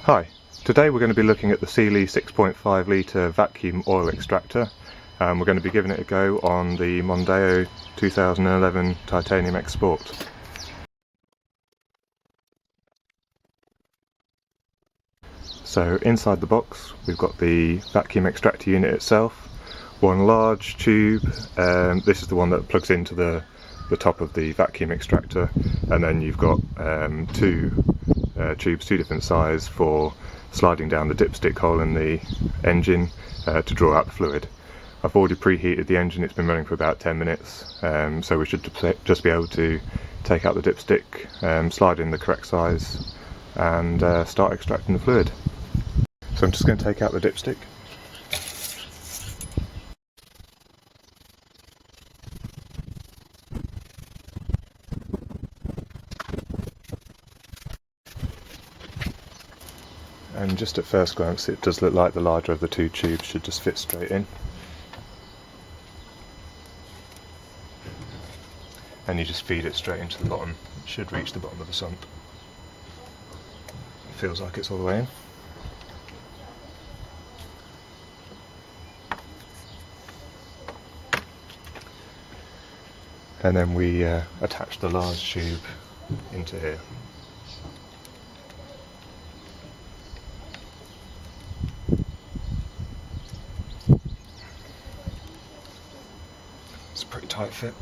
Hi, today we're going to be looking at the Sealey 6.5 litre vacuum oil extractor. We're going to be giving it a go on the Mondeo 2011 Titanium X Sport. So inside the box we've got the vacuum extractor unit itself, one large tube. This is the one that plugs into the top of the vacuum extractor, and then you've got two tubes, two different sizes, for sliding down the dipstick hole in the engine to draw out the fluid. I've already preheated the engine, it's been running for about 10 minutes, so we should just be able to take out the dipstick, slide in the correct size and start extracting the fluid. So I'm just going to take out the dipstick. And just at first glance it does look like the larger of the two tubes should just fit straight in. And you just feed it straight into the bottom. It should reach the bottom of the sump. It feels like it's all the way in. And then we attach the large tube into here. It's a pretty tight fit.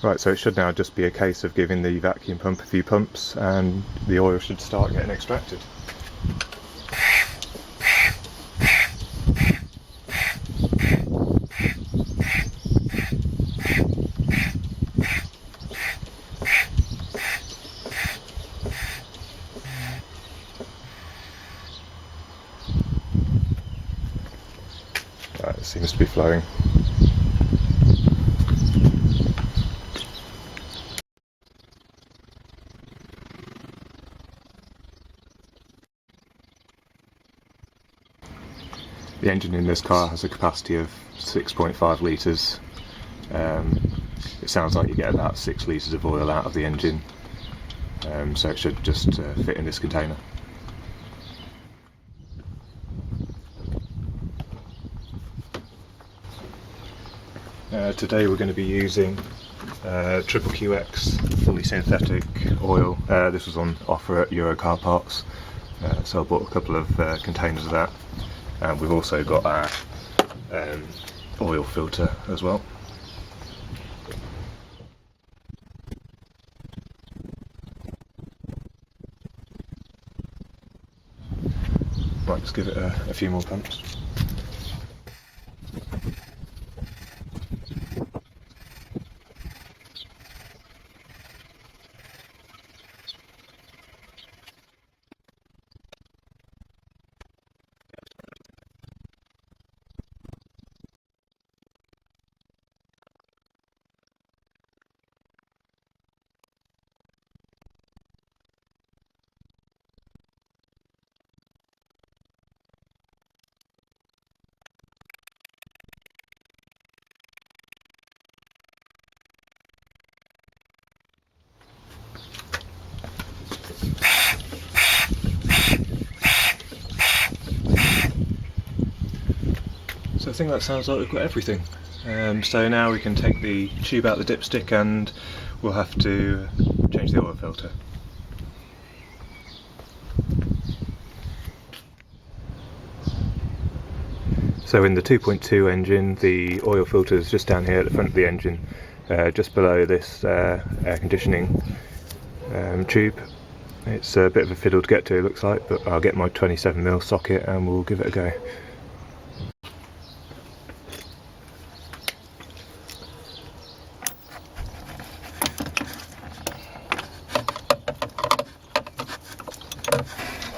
Right, so it should now just be a case of giving the vacuum pump a few pumps and the oil should start getting extracted. Right, it seems to be flowing. The engine in this car has a capacity of 6.5 litres. It sounds like you get about 6 litres of oil out of the engine, so it should just fit in this container. Today we're going to be using Triple QX fully synthetic oil. This was on offer at Euro car parks, so I bought a couple of containers of that. And we've also got our oil filter as well. Right, let's give it a few more pumps. So I think that sounds like we've got everything. So now we can take the tube out the dipstick and we'll have to change the oil filter. So in the 2.2 engine, the oil filter is just down here at the front of the engine, just below this air conditioning tube. It's a bit of a fiddle to get to, it looks like, but I'll get my 27mm socket and we'll give it a go.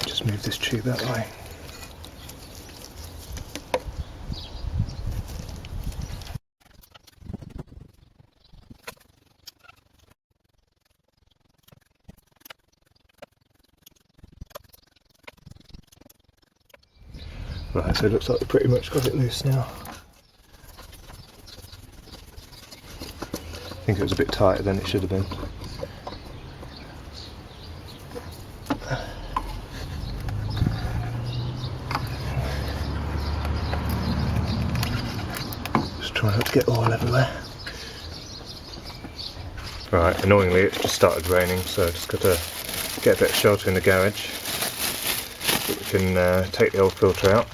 Just move this tube that way. Right, so it looks like we've pretty much got it loose now. I think it was a bit tighter than it should have been. try not to get oil everywhere. Right, annoyingly it's just started raining, so I've just got to get a bit of shelter in the garage so we can take the oil filter out.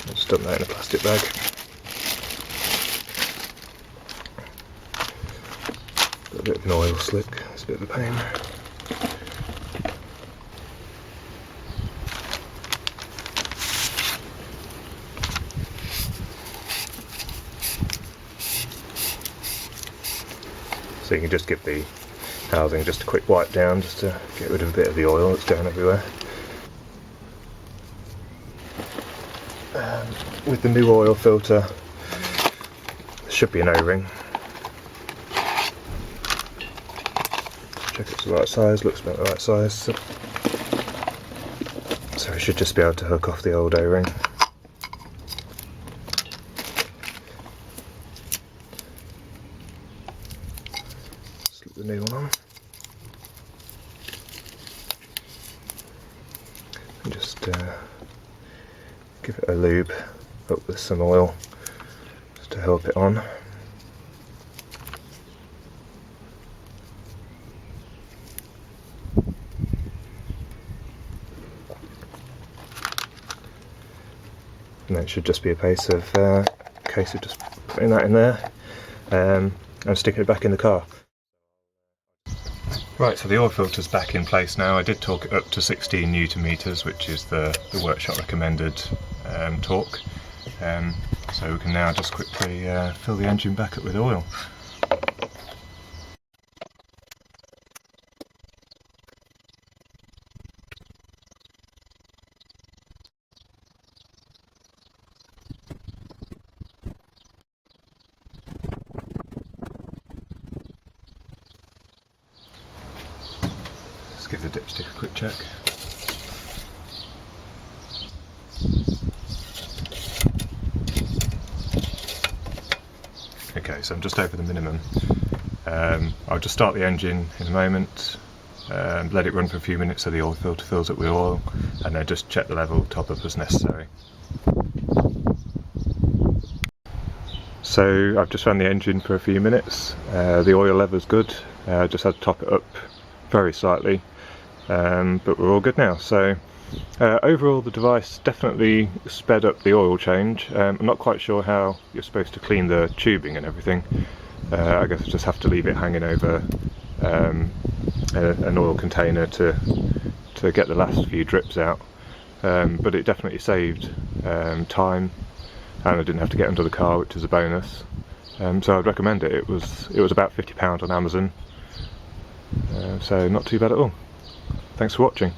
I'll just dump that in a plastic bag. Got a bit of an oil slick, it's a bit of a pain. So you can just give the housing just a quick wipe down just to get rid of a bit of the oil that's going everywhere. With the new oil filter, there should be an O-ring. Check it's the right size, looks about the right size. So we should just be able to hook off the old O-ring. The new one on, and just give it a lube up with some oil just to help it on. And then it should just be a case of just putting that in there and sticking it back in the car. Right, so the oil filter's back in place now. I did torque it up to 16 Newton meters, which is the workshop recommended torque. So we can now just quickly fill the engine back up with oil. Let's give the dipstick a quick check. Okay, so I'm just over the minimum. I'll just start the engine in a moment, let it run for a few minutes so the oil filter fills up with oil, and then just check the level, top up as necessary. So I've just ran the engine for a few minutes. The oil level's good. Just had to top it up very slightly. But we're all good now. So overall the device definitely sped up the oil change. I'm not quite sure how you're supposed to clean the tubing and everything. I guess I just have to leave it hanging over an oil container to get the last few drips out. But it definitely saved time, and I didn't have to get under the car, which is a bonus. So I'd recommend it. It was about £50 on Amazon, so not too bad at all. Thanks for watching.